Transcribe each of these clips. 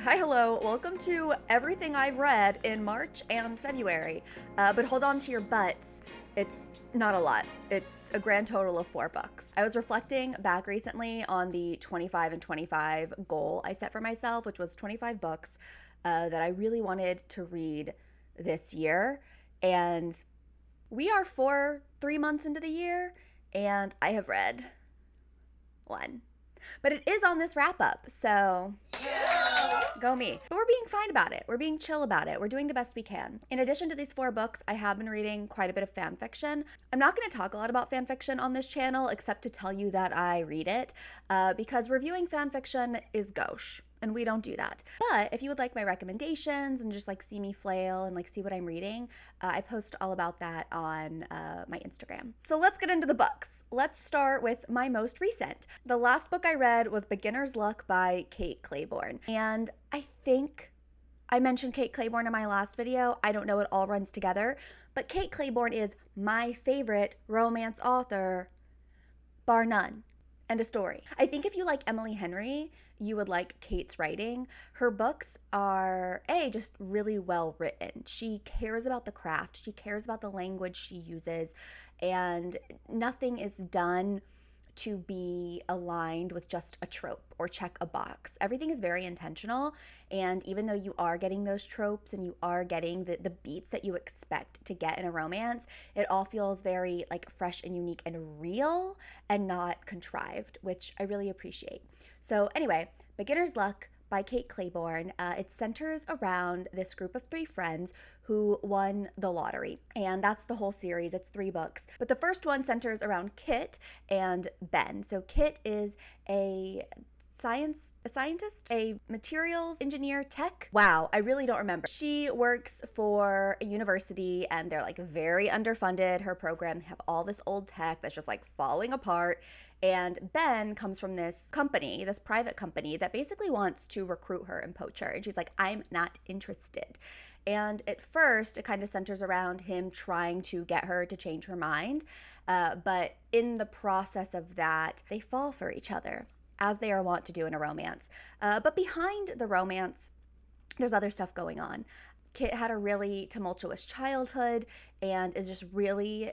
Hi, hello. Welcome to everything I've read in March and February. But hold on to your butts. It's not a lot. It's a grand total of 4 books. I was reflecting back recently on the 25 and 25 goal I set for myself, which was 25 books that I really wanted to read this year. And we are 3 months into the year, and I have read 1. But it is on this wrap up, so go me. But we're being fine about it. We're being chill about it. We're doing the best we can. In addition to these 4 books, I have been reading quite a bit of fan fiction. I'm not going to talk a lot about fan fiction on this channel, except to tell you that I read it, because reviewing fan fiction is gauche. And we don't do that. But if you would like my recommendations and just like see me flail and like see what I'm reading, I post all about that on my Instagram. So let's get into the books. Let's start with my most recent. The last book I read was Beginner's Luck by Kate Clayborn. And I think I mentioned Kate Clayborn in my last video. I don't know, it all runs together. But Kate Clayborn is my favorite romance author, bar none. End of story. I think if you like Emily Henry, you would like Kate's writing. Her books are, just really well written. She cares about the craft. She cares about the language she uses, and nothing is done to be aligned with just a trope or check a box. Everything is very intentional, and even though you are getting those tropes and you are getting the beats that you expect to get in a romance, it all feels very like fresh and unique and real and not contrived, which I really appreciate. So anyway, Beginner's Luck by Kate Clayborn. It centers around this group of 3 friends who won the lottery. And that's the whole series. It's 3 books. But the first one centers around Kit and Ben. So Kit is a scientist, a materials engineer, tech. Wow, I really don't remember. She works for a university and they're like very underfunded. Her program, they have all this old tech that's just like falling apart. And Ben comes from this company, this private company that basically wants to recruit her and poach her. And she's like, I'm not interested. And at first, it kind of centers around him trying to get her to change her mind. But in the process of that, they fall for each other, as they are wont to do in a romance. But behind the romance, there's other stuff going on. Kit had a really tumultuous childhood and is just really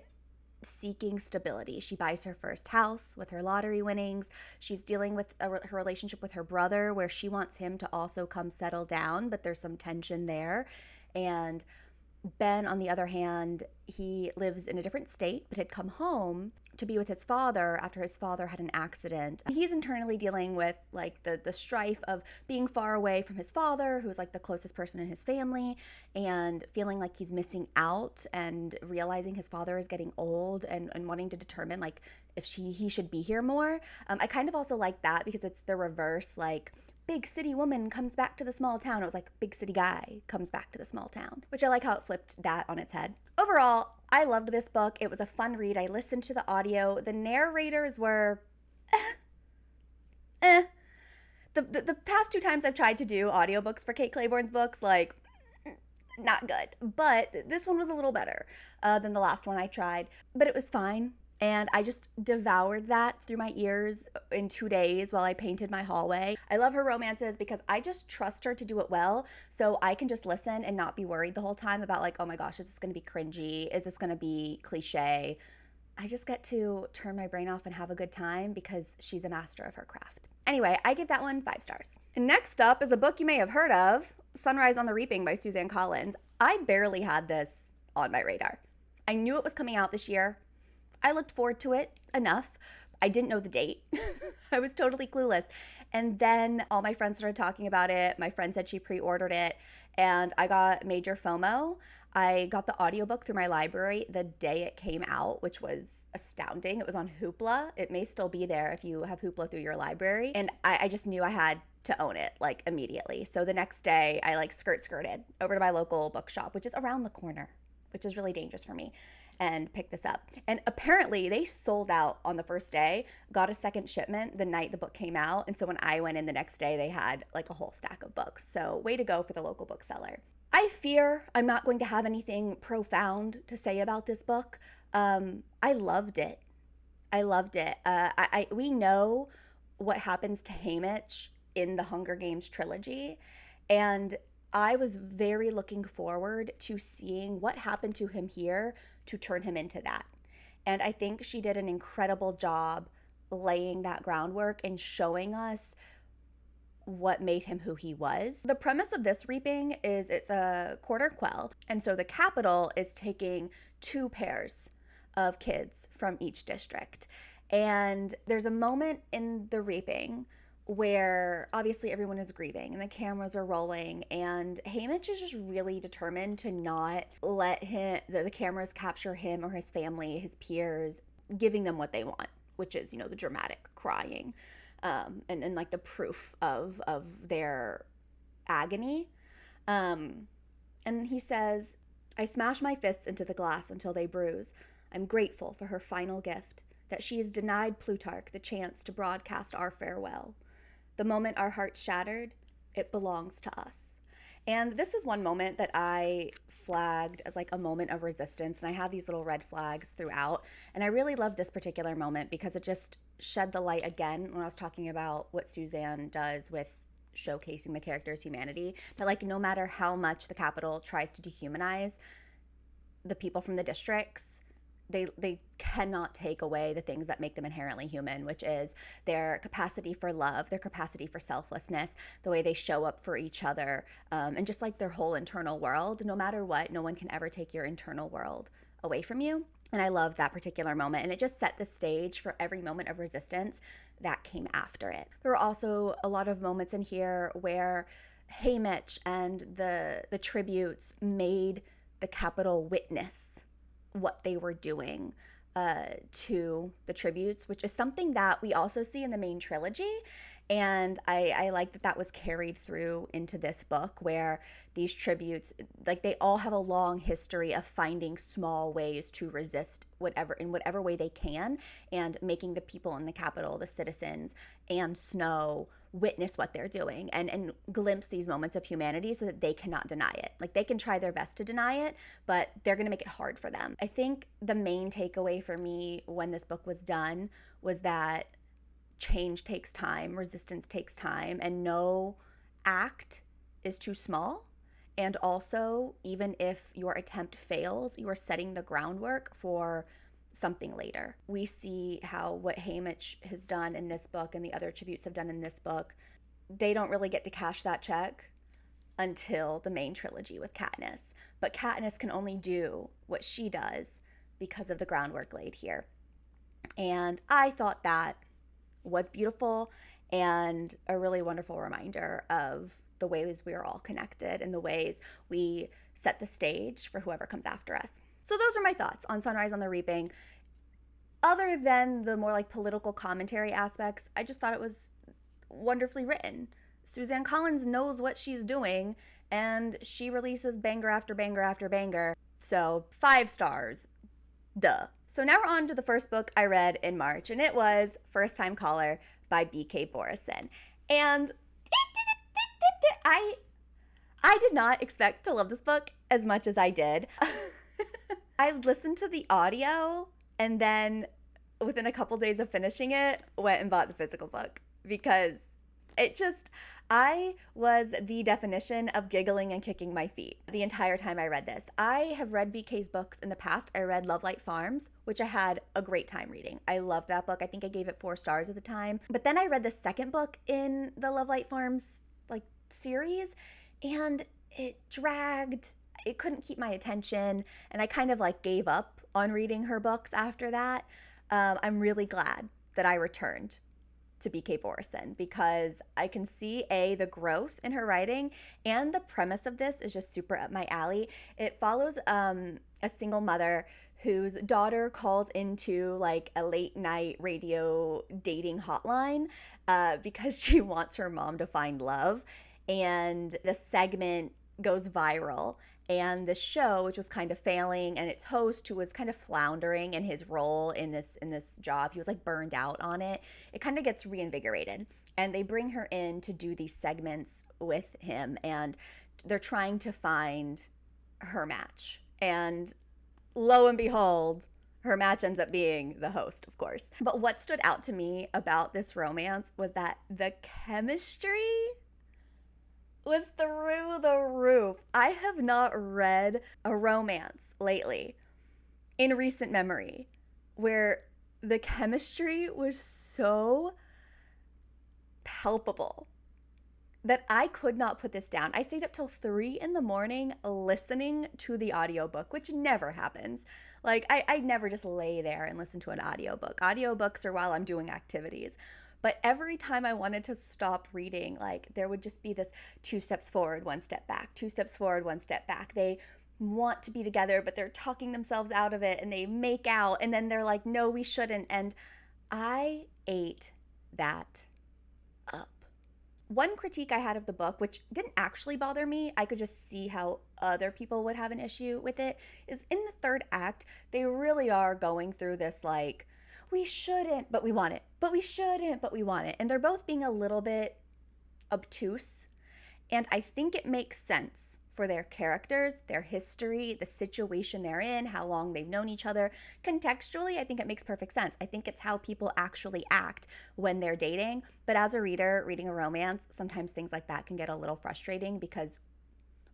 seeking stability. She buys her first house with her lottery winnings. She's dealing with her relationship with her brother, where she wants him to also come settle down, but there's some tension there. And Ben, on the other hand, he lives in a different state, but had come home to be with his father after his father had an accident. He's internally dealing with like the strife of being far away from his father, who's like the closest person in his family, and feeling like he's missing out and realizing his father is getting old and wanting to determine like if he should be here more. I kind of also like that because it's the reverse, like big city woman comes back to the small town. It was like big city guy comes back to the small town, which I like how it flipped that on its head. Overall, I loved this book. It was a fun read. I listened to the audio. The narrators were The past 2 times I've tried to do audiobooks for Kate Clayborn's books, like, not good. But this one was a little better than the last one I tried. But it was fine. And I just devoured that through my ears in 2 days while I painted my hallway. I love her romances because I just trust her to do it well. So I can just listen and not be worried the whole time about like, oh my gosh, is this going to be cringy? Is this going to be cliche? I just get to turn my brain off and have a good time because she's a master of her craft. Anyway, I give that one 5 stars. And next up is a book you may have heard of, Sunrise on the Reaping by Suzanne Collins. I barely had this on my radar. I knew it was coming out this year. I looked forward to it enough. I didn't know the date. I was totally clueless. And then all my friends started talking about it. My friend said she pre-ordered it, and I got major FOMO. I got the audiobook through my library the day it came out, which was astounding. It was on Hoopla. It may still be there if you have Hoopla through your library. And I just knew I had to own it like immediately. So the next day I like skirted over to my local bookshop, which is around the corner, which is really dangerous for me, and picked this up. And apparently they sold out on the first day, got a second shipment the night the book came out. And so when I went in the next day, they had like a whole stack of books. So way to go for the local bookseller. I fear I'm not going to have anything profound to say about this book. I loved it. We know what happens to Haymitch in the Hunger Games trilogy. And I was very looking forward to seeing what happened to him here to turn him into that. And I think she did an incredible job laying that groundwork and showing us what made him who he was. The premise of this reaping is it's a quarter quell. And so the capital is taking 2 pairs of kids from each district. And there's a moment in the reaping where obviously everyone is grieving and the cameras are rolling, and Haymitch is just really determined to not let the cameras capture him or his family, his peers, giving them what they want, which is, the dramatic crying, and like the proof of their agony. And he says, "I smash my fists into the glass until they bruise. I'm grateful for her final gift, that she has denied Plutarch the chance to broadcast our farewell. The moment our hearts shattered, it belongs to us." And this is one moment that I flagged as like a moment of resistance, and I have these little red flags throughout. And I really love this particular moment because it just shed the light again when I was talking about what Suzanne does with showcasing the character's humanity. That like no matter how much the capital tries to dehumanize the people from the districts, they cannot take away the things that make them inherently human, which is their capacity for love, their capacity for selflessness, the way they show up for each other, and just like their whole internal world. No matter what, no one can ever take your internal world away from you. And I love that particular moment. And it just set the stage for every moment of resistance that came after it. There were also a lot of moments in here where Haymitch and the tributes made the capital witness what they were doing to the tributes, which is something that we also see in the main trilogy. And I like that was carried through into this book, where these tributes, like they all have a long history of finding small ways to resist in whatever way they can, and making the people in the capital, the citizens and Snow, witness what they're doing and glimpse these moments of humanity so that they cannot deny it. Like they can try their best to deny it, but they're going to make it hard for them. I think the main takeaway for me when this book was done was that change takes time, resistance takes time, and no act is too small. And also, even if your attempt fails, you are setting the groundwork for something later. We see how what Haymitch has done in this book and the other tributes have done in this book, they don't really get to cash that check until the main trilogy with Katniss. But Katniss can only do what she does because of the groundwork laid here. And I thought that was beautiful and a really wonderful reminder of the ways we are all connected and the ways we set the stage for whoever comes after us. So those are my thoughts on Sunrise on the Reaping. Other than the more like political commentary aspects, I just thought it was wonderfully written. Suzanne Collins knows what she's doing, and she releases banger after banger after banger. So 5 stars. Duh. So now we're on to the first book I read in March, and it was First Time Caller by B.K. Borison. And I did not expect to love this book as much as I did. I listened to the audio, and then within a couple days of finishing it, went and bought the physical book, because I was the definition of giggling and kicking my feet the entire time I read this. I have read BK's books in the past. I read Love Light Farms, which I had a great time reading. I loved that book. I think I gave it 4 stars at the time. But then I read the second book in the Love Light Farms series, and it dragged. It couldn't keep my attention, and I kind of gave up on reading her books after that. I'm really glad that I returned to B.K. Borison, because I can see the growth in her writing, and the premise of this is just super up my alley. It follows a single mother whose daughter calls into a late night radio dating hotline because she wants her mom to find love, and the segment goes viral. And the show, which was kind of failing, and its host, who was kind of floundering in his role in this job, he was burned out on it. It kind of gets reinvigorated, and they bring her in to do these segments with him, and they're trying to find her match. And lo and behold, her match ends up being the host, of course. But what stood out to me about this romance was that the chemistry was through the roof. I have not read a romance lately in recent memory where the chemistry was so palpable that I could not put this down. I stayed up till 3 in the morning listening to the audiobook, which never happens. Like, I never just lay there and listen to an audiobook. Audiobooks are while I'm doing activities. But every time I wanted to stop reading, like, there would just be this 2 steps forward, 1 step back, 2 steps forward, 1 step back. They want to be together, but they're talking themselves out of it, and they make out, and then they're like, no, we shouldn't. And I ate that up. One critique I had of the book, which didn't actually bother me, I could just see how other people would have an issue with it, is in the third act, they really are going through this like, we shouldn't, but we want it. But we shouldn't, but we want it. And they're both being a little bit obtuse. And I think it makes sense for their characters, their history, the situation they're in, how long they've known each other. Contextually, I think it makes perfect sense. I think it's how people actually act when they're dating. But as a reader, reading a romance, sometimes things like that can get a little frustrating because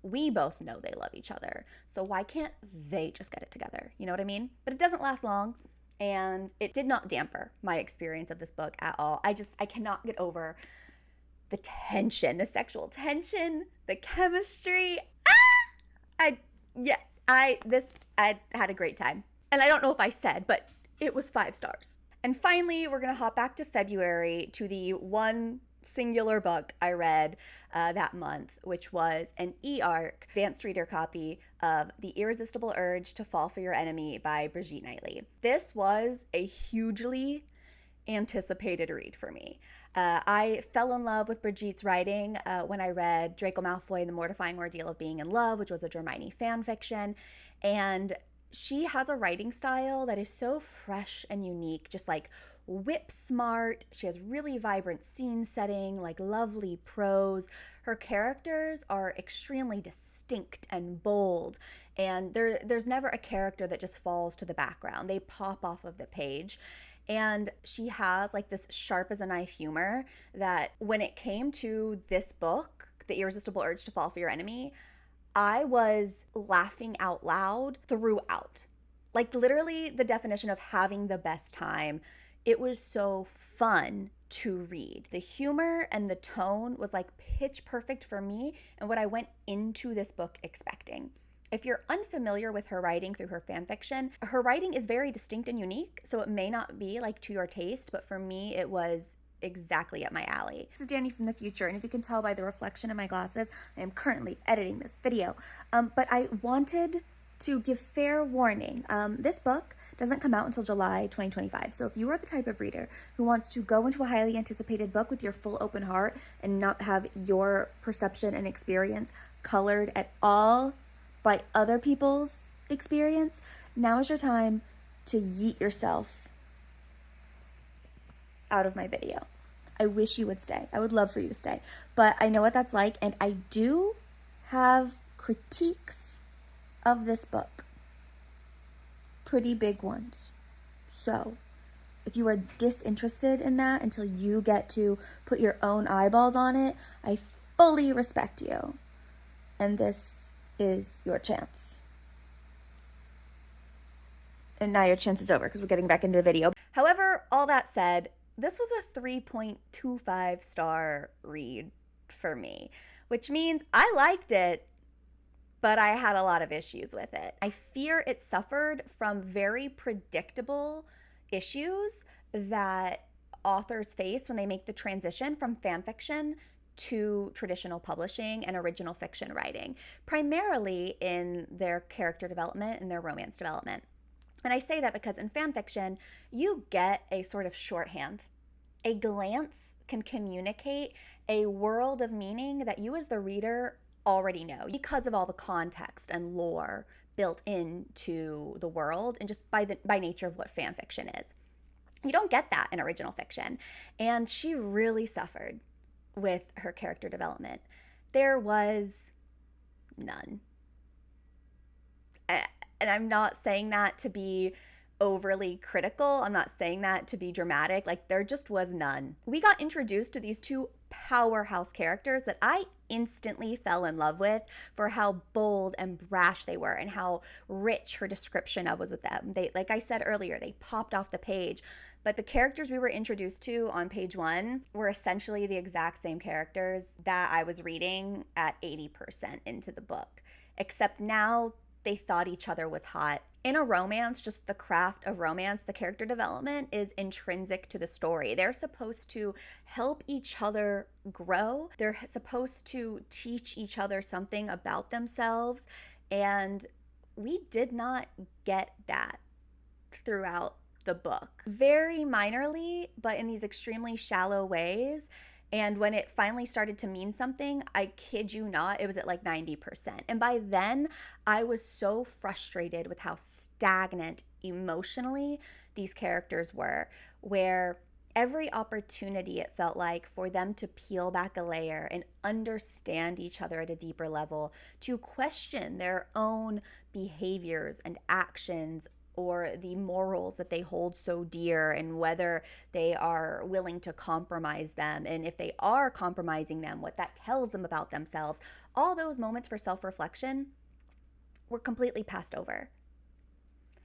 we both know they love each other. So why can't they just get it together? You know what I mean? But it doesn't last long. And it did not damper my experience of this book at all. I cannot get over the tension, the sexual tension, the chemistry. I had a great time. And I don't know if I said, but it was 5 stars. And finally, we're going to hop back to February to the one singular book I read that month, which was an e-arc advanced reader copy of The Irresistible Urge to Fall for Your Enemy by Brigitte Knightley. This was a hugely anticipated read for me. I fell in love with Brigitte's writing when I read Draco Malfoy and the Mortifying Ordeal of Being in Love, which was a Hermione fan fiction. And she has a writing style that is so fresh and unique, just like whip smart. She has really vibrant scene setting, like lovely prose. Her characters are extremely distinct and bold, and there's never a character that just falls to the background. They pop off of the page. And she has like this sharp as a knife humor that when it came to this book, The Irresistible Urge to Fall for Your Enemy, I was laughing out loud throughout. Like literally the definition of having the best time. It was so fun to read. The humor and the tone was like pitch perfect for me and what I went into this book expecting. If you're unfamiliar with her writing through her fan fiction, her writing is very distinct and unique, so it may not be like to your taste, but for me, it was exactly up my alley. This is Danny from the future, and if you can tell by the reflection in my glasses, I am currently editing this video. But I wanted to give fair warning. This book doesn't come out until July 2025, so if you are the type of reader who wants to go into a highly anticipated book with your full open heart and not have your perception and experience colored at all by other people's experience, now is your time to yeet yourself out of my video. I wish you would stay. I would love for you to stay. But I know what that's like, and I do have critiques of this book. Pretty big ones. So, if you are disinterested in that until you get to put your own eyeballs on it, I fully respect you. And this is your chance. And now your chance is over because we're getting back into the video. However, all that said, this was a 3.25 star read for me, which means I liked it, but I had a lot of issues with it. I fear it suffered from very predictable issues that authors face when they make the transition from fan fiction to traditional publishing and original fiction writing, primarily in their character development and their romance development. And I say that because in fan fiction, you get a sort of shorthand. A glance can communicate a world of meaning that you as the reader already know because of all the context and lore built into the world and just by nature of what fan fiction is. You don't get that in original fiction. And she really suffered with her character development. There was none. And I'm not saying that to be overly critical. I'm not saying that to be dramatic. Like, there just was none. We got introduced to these 2 powerhouse characters that I instantly fell in love with for how bold and brash they were and how rich her description of was with them. They, like I said earlier, they popped off the page. But the characters we were introduced to on page 1 were essentially the exact same characters that I was reading at 80% into the book, except now they thought each other was hot. In a romance, just the craft of romance, the character development is intrinsic to the story. They're supposed to help each other grow. They're supposed to teach each other something about themselves. And we did not get that throughout the book. Very minorly, but in these extremely shallow ways. And when it finally started to mean something, I kid you not, it was at like 90%. And by then, I was so frustrated with how stagnant emotionally these characters were, where every opportunity it felt like for them to peel back a layer and understand each other at a deeper level, to question their own behaviors and actions or the morals that they hold so dear, and whether they are willing to compromise them, and if they are compromising them, what that tells them about themselves. All those moments for self-reflection were completely passed over.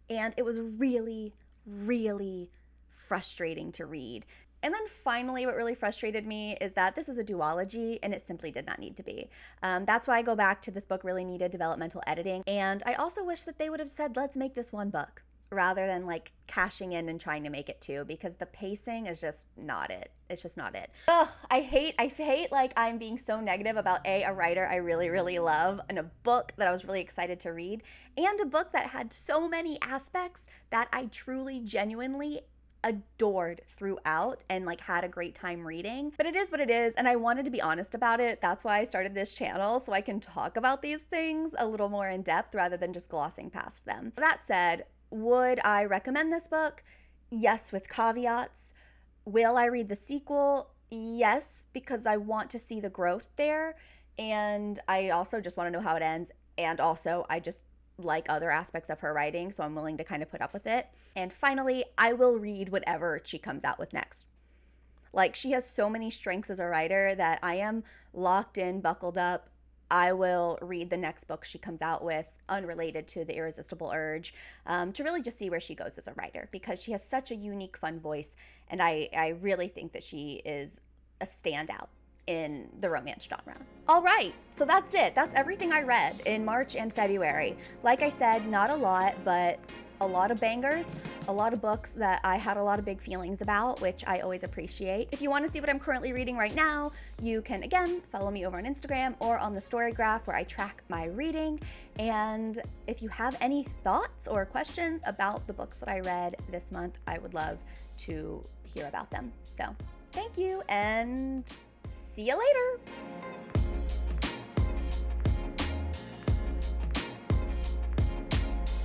And it was really, really frustrating to read. And then finally, what really frustrated me is that this is a duology and it simply did not need to be. That's why I go back to this book really needed developmental editing. And I also wish that they would have said, let's make this one book rather than like cashing in and trying to make it two, because the pacing is just not it. It's just not it. Ugh, I hate like I'm being so negative about a writer I really, really love and a book that I was really excited to read, and a book that had so many aspects that I truly, genuinely adored throughout and like had a great time reading. But it is what it is, and I wanted to be honest about it. That's why I started this channel, so I can talk about these things a little more in depth rather than just glossing past them. That said, would I recommend this book? Yes, with caveats. Will I read the sequel? Yes, because I want to see the growth there, and I also just want to know how it ends, and also I just like other aspects of her writing, so I'm willing to kind of put up with it. And finally, I will read whatever she comes out with next. Like, she has so many strengths as a writer that I am locked in, buckled up. I will read the next book she comes out with unrelated to The Irresistible Urge, to really just see where she goes as a writer, because she has such a unique, fun voice, and I really think that she is a standout in the romance genre. All right, so that's it. That's everything I read in March and February. Like I said, not a lot, but a lot of bangers, a lot of books that I had a lot of big feelings about, which I always appreciate. If you want to see what I'm currently reading right now, you can, again, follow me over on Instagram or on the story graph where I track my reading. And if you have any thoughts or questions about the books that I read this month, I would love to hear about them. So thank you, and see you later.